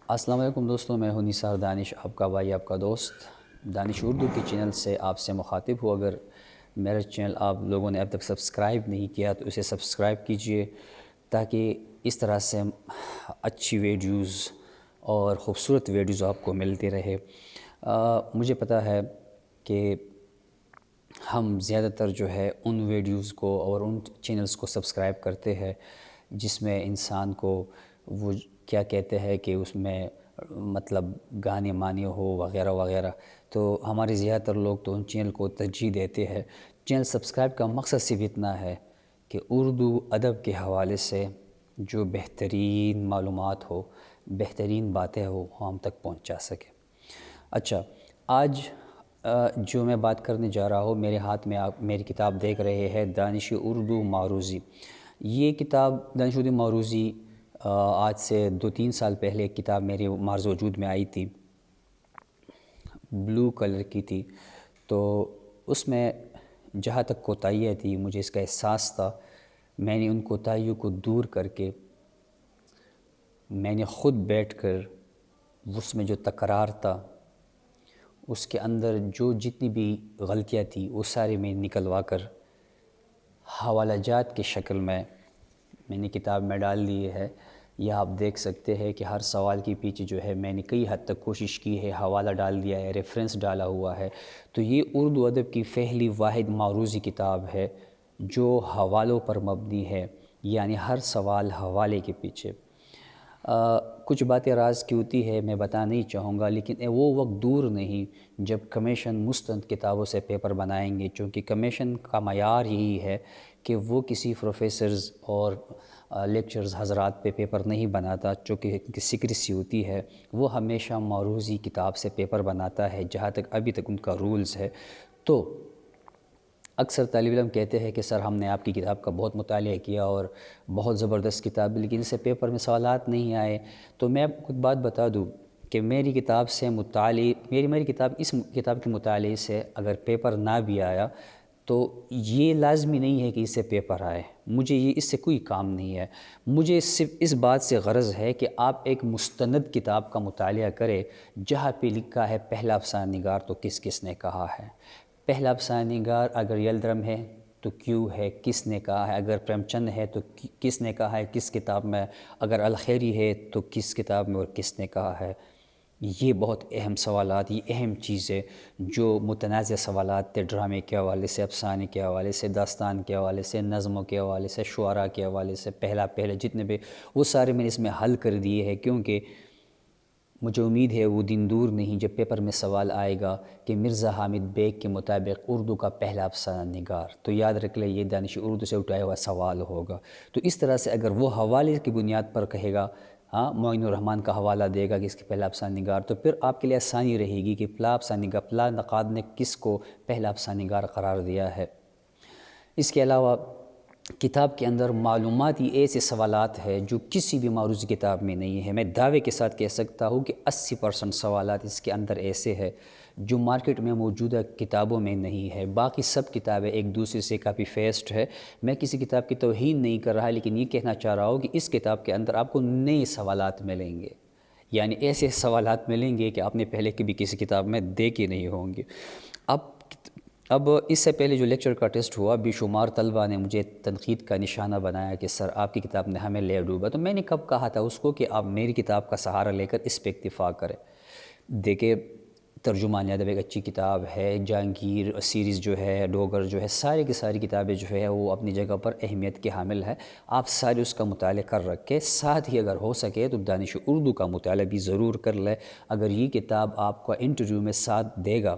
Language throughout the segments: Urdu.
السلام علیکم دوستوں، میں ہوں نثار دانش، آپ کا بھائی، آپ کا دوست دانش اردو کے چینل سے آپ سے مخاطب ہوں۔ اگر میرا چینل آپ لوگوں نے اب تک سبسکرائب نہیں کیا تو اسے سبسکرائب کیجئے تاکہ اس طرح سے اچھی ویڈیوز اور خوبصورت ویڈیوز آپ کو ملتی رہے۔ مجھے پتہ ہے کہ ہم زیادہ تر جو ہے ان ویڈیوز کو اور ان چینلز کو سبسکرائب کرتے ہیں جس میں انسان کو وہ کیا کہتے ہیں کہ اس میں مطلب گانے مانے ہو وغیرہ وغیرہ، تو ہمارے زیادہ تر لوگ تو ان چینل کو ترجیح دیتے ہیں۔ چینل سبسکرائب کا مقصد صرف اتنا ہے کہ اردو ادب کے حوالے سے جو بہترین معلومات ہو، بہترین باتیں ہو، وہ ہم تک پہنچا سکے۔ اچھا، آج جو میں بات کرنے جا رہا ہوں، میرے ہاتھ میں آپ میری کتاب دیکھ رہے ہیں، دانش اردو معروضی۔ یہ کتاب دانش اردو معروضی آج سے 2-3 سال پہلے ایک کتاب میرے معرض وجود میں آئی تھی، بلو کلر کی تھی، تو اس میں جہاں تک کوتاہیاں تھی مجھے اس کا احساس تھا، میں نے ان کوتاہیوں کو دور کر کے میں نے خود بیٹھ کر اس میں جو تکرار تھا، اس کے اندر جو جتنی بھی غلطیاں تھیں وہ سارے میں نکلوا کر حوالہ جات کی شکل میں نے کتاب میں ڈال دی ہے۔ یہ آپ دیکھ سکتے ہیں کہ ہر سوال کے پیچھے جو ہے میں نے کئی حد تک کوشش کی ہے، حوالہ ڈال دیا ہے، ریفرنس ڈالا ہوا ہے۔ تو یہ اردو ادب کی پہلی واحد معروضی کتاب ہے جو حوالوں پر مبنی ہے، یعنی ہر سوال حوالے کے پیچھے۔ کچھ باتیں راز کی ہوتی ہے، میں بتا نہیں چاہوں گا، لیکن وہ وقت دور نہیں جب کمیشن مستند کتابوں سے پیپر بنائیں گے، چونکہ کمیشن کا معیار یہی ہے کہ وہ کسی پروفیسرز اور لیکچرز حضرات پہ پیپر نہیں بناتا، چونکہ سیکریسی ہوتی ہے، وہ ہمیشہ معروضی کتاب سے پیپر بناتا ہے، جہاں تک ابھی تک ان کا رولز ہے۔ تو اکثر طالب علم کہتے ہیں کہ سر ہم نے آپ کی کتاب کا بہت مطالعہ کیا اور بہت زبردست کتاب ہے، لیکن اس سے پیپر میں سوالات نہیں آئے۔ تو میں آپ کو ایک بات بتا دوں کہ میری کتاب سے میری کتاب اس کتاب کے مطالعے سے اگر پیپر نہ بھی آیا تو یہ لازمی نہیں ہے کہ اس سے پیپر آئے، مجھے اس سے کوئی کام نہیں ہے۔ مجھے صرف اس بات سے غرض ہے کہ آپ ایک مستند کتاب کا مطالعہ کریں جہاں پہ لکھا ہے پہلا افسانہ نگار تو کس کس نے کہا ہے، پہلا افسانہ نگار اگر یلدرم ہے تو کیوں ہے، کس نے کہا ہے، اگر پریم چند ہے تو کس نے کہا ہے، کس کتاب میں، اگر الخیری ہے تو کس کتاب میں اور کس نے کہا ہے۔ یہ بہت اہم سوالات، یہ اہم چیزیں جو متنازع سوالات تھے، ڈرامے کے حوالے سے، افسانے کے حوالے سے، داستان کے حوالے سے، نظموں کے حوالے سے، شعراء کے حوالے سے، پہلے جتنے بھی وہ سارے میں نے اس میں حل کر دیے ہیں، کیونکہ مجھے امید ہے وہ دن دور نہیں جب پیپر میں سوال آئے گا کہ مرزا حامد بیگ کے مطابق اردو کا پہلا افسانہ نگار، تو یاد رکھ لیں یہ دانش اردو سے اٹھایا ہوا سوال ہوگا۔ تو اس طرح سے اگر وہ حوالے کی بنیاد پر کہے گا، معین الرحمن کا حوالہ دے گا کہ اس کے پہلا افسانہ نگار، تو پھر آپ کے لیے آسانی رہے گی کہ پلا افسانہ نگار، پلا نقاد نے کس کو پہلا افسانہ نگار قرار دیا ہے۔ اس کے علاوہ کتاب کے اندر معلوماتی ایسے سوالات ہیں جو کسی بھی معروضی کتاب میں نہیں ہے۔ میں دعوے کے ساتھ کہہ سکتا ہوں کہ 80% سوالات اس کے اندر ایسے ہیں جو مارکیٹ میں موجودہ کتابوں میں نہیں ہے۔ باقی سب کتابیں ایک دوسرے سے کاپی پیسٹ ہے۔ میں کسی کتاب کی توہین نہیں کر رہا، لیکن یہ کہنا چاہ رہا ہوں کہ اس کتاب کے اندر آپ کو نئے سوالات ملیں گے، یعنی ایسے سوالات ملیں گے کہ آپ نے پہلے کبھی کسی کتاب میں دیکھے نہیں ہوں گے۔ اب اس سے پہلے جو لیکچر کا ٹیسٹ ہوا، بے شمار طلبہ نے مجھے تنقید کا نشانہ بنایا کہ سر آپ کی کتاب نے ہمیں لے ڈوبا، تو میں نے کب کہا تھا اس کو کہ آپ میری کتاب کا سہارا لے کر اس پہ اکتفا کریں۔ دیکھیں، ترجمان ادب ایک اچھی کتاب ہے، جہانگیر سیریز جو ہے، ڈوگر جو ہے، ساری کی ساری کتابیں جو ہے وہ اپنی جگہ پر اہمیت کے حامل ہے۔ آپ سارے اس کا مطالعہ کر رکھے، ساتھ ہی اگر ہو سکے تو دانش اردو کا مطالعہ بھی ضرور کر لے۔ اگر یہ کتاب آپ کا انٹرویو میں ساتھ دے گا،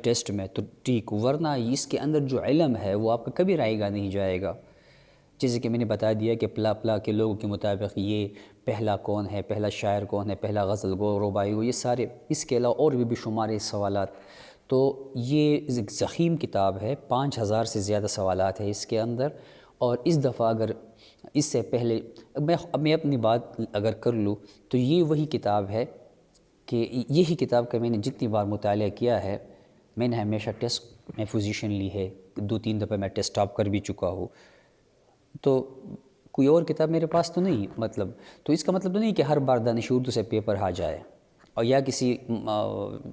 ٹیسٹ میں، تو ٹھیک، ورنہ اس کے اندر جو علم ہے وہ آپ کا کبھی رائے گا نہیں جائے گا۔ جیسے کہ میں نے بتا دیا کہ پلا کے لوگوں کے مطابق یہ پہلا کون ہے، پہلا شاعر کون ہے، پہلا غزل گو، رباعی گو، یہ سارے، اس کے علاوہ اور بھی شمار سوالات۔ تو یہ ایک ضخیم کتاب ہے، 5000 سے زیادہ سوالات ہیں اس کے اندر، اور اس دفعہ اگر اس سے پہلے میں اپنی بات اگر کر لوں تو یہ وہی کتاب ہے کہ یہی کتاب کا میں نے جتنی بار مطالعہ کیا ہے، میں نے ہمیشہ ٹیسٹ میں پوزیشن لی ہے، 2-3 دفعہ میں ٹیسٹ ٹاپ کر بھی چکا ہوں۔ تو کوئی اور کتاب میرے پاس تو نہیں، مطلب تو اس کا مطلب تو نہیں کہ ہر بار دانش اردو سے پیپر آ جائے، اور یا کسی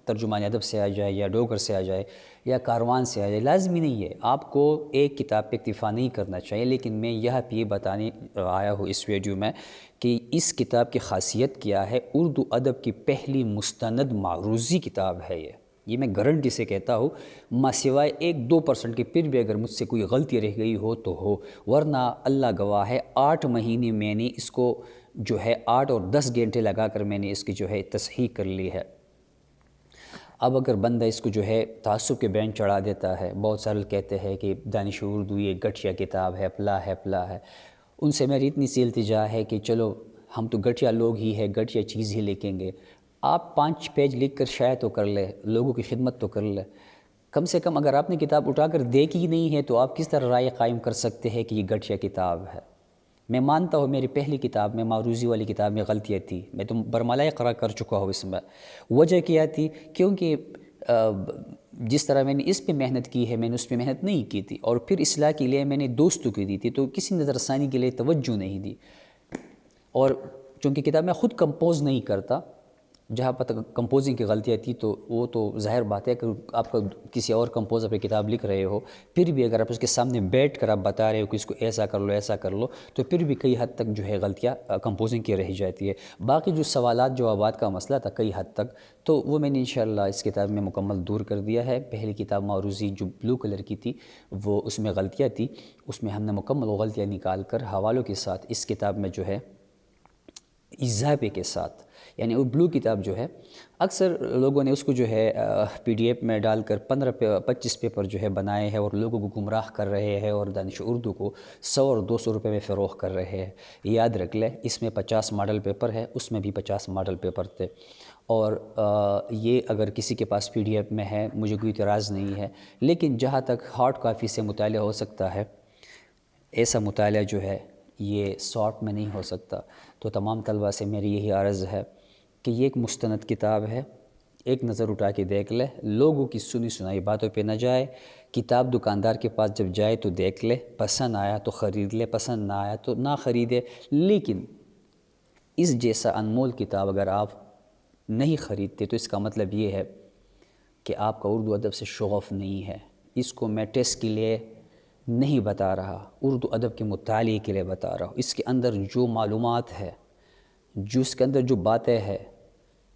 ترجمان ادب سے آ جائے، یا ڈوگر سے آ جائے، یا کاروان سے آ جائے، لازمی نہیں ہے۔ آپ کو ایک کتاب پہ اکتفا نہیں کرنا چاہیے، لیکن میں یہ بتانے آیا ہوں اس ویڈیو میں کہ اس کتاب کی خاصیت کیا ہے۔ اردو ادب کی پہلی مستند معروضی کتاب ہے یہ میں گارنٹی سے کہتا ہوں، ماں سوائے 1-2% کے، پھر بھی اگر مجھ سے کوئی غلطی رہ گئی ہو تو ہو، ورنہ اللہ گواہ ہے 8 مہینے میں نے اس کو جو ہے 8 اور 10 گھنٹے لگا کر میں نے اس کی جو ہے تصحیح کر لی ہے۔ اب اگر بندہ اس کو جو ہے تعصب کے بین چڑھا دیتا ہے، بہت سارے لوگ کہتے ہیں کہ دانش اردو یہ گٹھیا کتاب ہے، پلا ہے، ان سے میری اتنی سی التجا ہے کہ چلو ہم تو گٹھیا لوگ ہی ہیں، گٹھیا چیز ہی لکھیں گے۔ آپ 5 پیج لکھ کر شائع تو کر لے، لوگوں کی خدمت تو کر لے، کم سے کم اگر آپ نے کتاب اٹھا کر دیکھی ہی نہیں ہے تو آپ کس طرح رائے قائم کر سکتے ہیں کہ یہ گٹھیا کتاب ہے؟ میں مانتا ہوں میری پہلی کتاب میں، معروضی والی کتاب میں غلطیاں تھی، میں تو برملا قرا کر چکا ہوں اس میں۔ وجہ کیا تھی؟ کیونکہ جس طرح میں نے اس پہ محنت کی ہے، میں نے اس پہ محنت نہیں کی تھی، اور پھر اصلاح کے لیے میں نے دوستوں کی دی تھی، تو کسی نظر ثانی کے لیے توجہ نہیں دی۔ اور چونکہ کتاب میں خود کمپوز نہیں کرتا، جہاں پر کمپوزنگ کی غلطیاں تھی تو وہ تو ظاہر بات ہے کہ آپ کا کسی اور کمپوزر پہ کتاب لکھ رہے ہو، پھر بھی اگر آپ اس کے سامنے بیٹھ کر آپ بتا رہے ہو کہ اس کو ایسا کر لو تو پھر بھی کئی حد تک جو ہے غلطیاں کمپوزنگ کی رہ جاتی ہے۔ باقی جو سوالات جوابات کا مسئلہ تھا کئی حد تک، تو وہ میں نے انشاءاللہ اس کتاب میں مکمل دور کر دیا ہے۔ پہلی کتاب معروضی جو بلو کلر کی تھی، وہ اس میں غلطیاں تھی، اس میں ہم نے مکمل غلطیاں نکال کر حوالوں کے ساتھ اس کتاب میں جو ہے اضافے کے ساتھ، یعنی وہ بلو کتاب جو ہے اکثر لوگوں نے اس کو جو ہے پی ڈی ایف میں ڈال کر 15-25 پیپر جو ہے بنائے ہیں، اور لوگوں کو گمراہ کر رہے ہیں، اور دانش اردو کو 100 اور 200 روپے میں فروخت کر رہے ہیں۔ یاد رکھ لیں، اس میں 50 ماڈل پیپر ہے، اس میں بھی 50 ماڈل پیپر تھے، اور یہ اگر کسی کے پاس پی ڈی ایف میں ہے مجھے کوئی اعتراض نہیں ہے، لیکن جہاں تک ہارڈ کاپی سے مطالعہ ہو سکتا ہے، ایسا مطالعہ جو ہے یہ سافٹ میں نہیں ہو سکتا۔ تو تمام طلباء سے میری یہی عرض ہے کہ یہ ایک مستند کتاب ہے، ایک نظر اٹھا کے دیکھ لے، لوگوں کی سنی سنائی باتوں پہ نہ جائے، کتاب دکاندار کے پاس جب جائے تو دیکھ لے، پسند آیا تو خرید لے، پسند نہ آیا تو نہ خریدے، لیکن اس جیسا انمول کتاب اگر آپ نہیں خریدتے تو اس کا مطلب یہ ہے کہ آپ کا اردو ادب سے شغف نہیں ہے۔ اس کو میں ٹیسٹ کے لیے نہیں بتا رہا، اردو ادب کے مطالعے کے لیے بتا رہا ہوں۔ اس کے اندر جو معلومات ہے، جو اس کے اندر جو باتیں ہیں،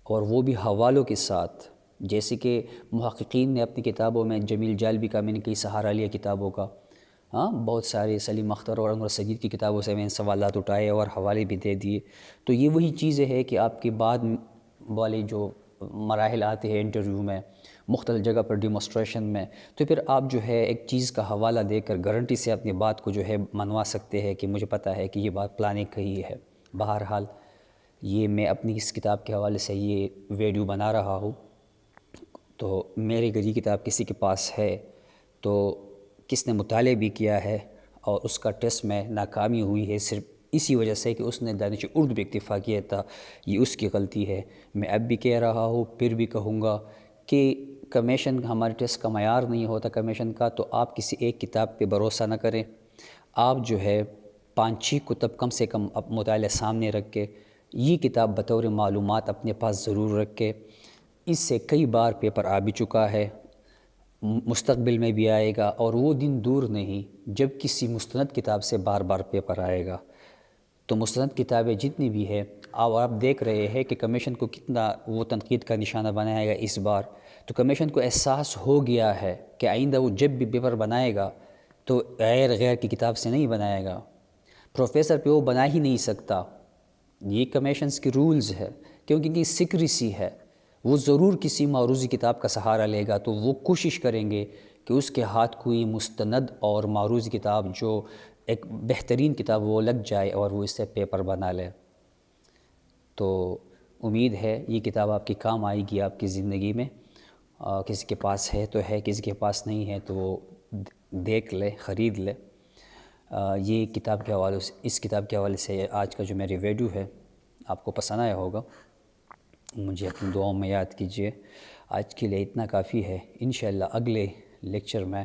اور وہ بھی حوالوں کے ساتھ، جیسے کہ محققین نے اپنی کتابوں میں، جمیل جالبی کا میں نے کئی سہارا لیا کتابوں کا، بہت سارے سلیم اختر اور انور سجید کی کتابوں سے میں نے سوالات اٹھائے اور حوالے بھی دے دیے۔ تو یہ وہی چیزیں ہے کہ آپ کے بعد والے جو مراحل آتے ہیں انٹرویو میں، مختلف جگہ پر ڈیمونسٹریشن میں، تو پھر آپ جو ہے ایک چیز کا حوالہ دے کر گارنٹی سے اپنی بات کو جو ہے منوا سکتے ہیں کہ مجھے پتہ ہے کہ یہ بات پلانے کہی ہے۔ بہرحال یہ میں اپنی اس کتاب کے حوالے سے یہ ویڈیو بنا رہا ہوں، تو میرے اگر یہ کتاب کسی کے پاس ہے تو کس نے مطالعہ بھی کیا ہے اور اس کا ٹیسٹ میں ناکامی ہوئی ہے صرف اسی وجہ سے کہ اس نے دانش اردو پہ اکتفا کیا تھا، یہ اس کی غلطی ہے۔ میں اب بھی کہہ رہا ہوں، پھر بھی کہوں گا کہ کمیشن ہمارے ٹیسٹ کا معیار نہیں ہوتا کمیشن کا، تو آپ کسی ایک کتاب پہ بھروسہ نہ کریں۔ آپ جو ہے 5-6 کتب کم سے کم مطالعہ سامنے رکھ کے، یہ کتاب بطور معلومات اپنے پاس ضرور رکھ کے، اس سے کئی بار پیپر آ بھی چکا ہے، مستقبل میں بھی آئے گا، اور وہ دن دور نہیں جب کسی مستند کتاب سے بار بار پیپر آئے گا۔ تو مستند کتابیں جتنی بھی ہے، آپ دیکھ رہے ہیں کہ کمیشن کو کتنا وہ تنقید کا نشانہ بنایا گا اس بار، تو کمیشن کو احساس ہو گیا ہے کہ آئندہ وہ جب بھی پیپر بنائے گا تو غیر کی کتاب سے نہیں بنائے گا، پروفیسر پہ وہ بنا ہی نہیں سکتا۔ یہ کمیشنز کی رولز ہے، کیونکہ یہ سیکریسی ہے، وہ ضرور کسی معروضی کتاب کا سہارا لے گا، تو وہ کوشش کریں گے کہ اس کے ہاتھ کوئی مستند اور معروضی کتاب جو ایک بہترین کتاب وہ لگ جائے اور وہ اس سے پیپر بنا لے۔ تو امید ہے یہ کتاب آپ کے کام آئے گی آپ کی زندگی میں، کسی کے پاس ہے تو ہے، کسی کے پاس نہیں ہے تو وہ دیکھ لے، خرید لے۔ یہ کتاب کے حوالے سے، اس کتاب کے حوالے سے آج کا جو میری ویڈیو ہے آپ کو پسند آیا ہوگا، مجھے اپنی دعاؤں میں یاد کیجیے۔ آج کے لیے اتنا کافی ہے، انشاءاللہ اگلے لیکچر میں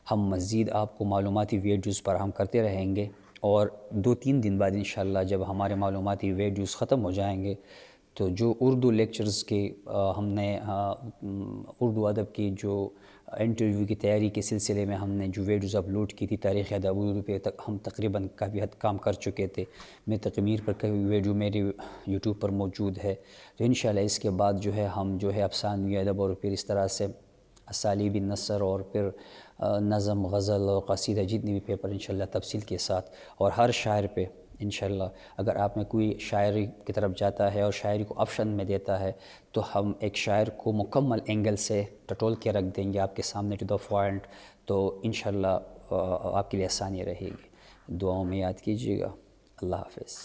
ہم مزید آپ کو معلوماتی ویڈیوز فراہم کرتے رہیں گے، اور 2-3 دن بعد انشاءاللہ جب ہمارے معلوماتی ویڈیوز ختم ہو جائیں گے تو جو اردو لیکچرز کے ہم نے اردو ادب کی جو انٹرویو کی تیاری کے سلسلے میں ہم نے جو ویڈیوز اپلوڈ کی تھی تاریخ ادب اردو پہ ہم تقریباً کافی حد کام کر چکے تھے. میں تکمیر پر کئی ویڈیو میری یوٹیوب پر موجود ہے. تو انشاءاللہ اس کے بعد جو ہے ہم جو ہے افسانوی ادب اور پھر اس طرح سے اسالیب نثر اور پھر نظم غزل اور قصیدہ جتنی بھی پیپر انشاءاللہ تفصیل کے ساتھ اور ہر شاعر پہ انشاءاللہ اگر آپ میں کوئی شاعری کی طرف جاتا ہے اور شاعری کو آپشن میں دیتا ہے تو ہم ایک شاعر کو مکمل اینگل سے ٹٹول کے رکھ دیں گے آپ کے سامنے ٹو دا پوائنٹ. تو انشاءاللہ آپ کے لیے آسانی رہے گی. دعاؤں میں یاد کیجیے گا. اللہ حافظ.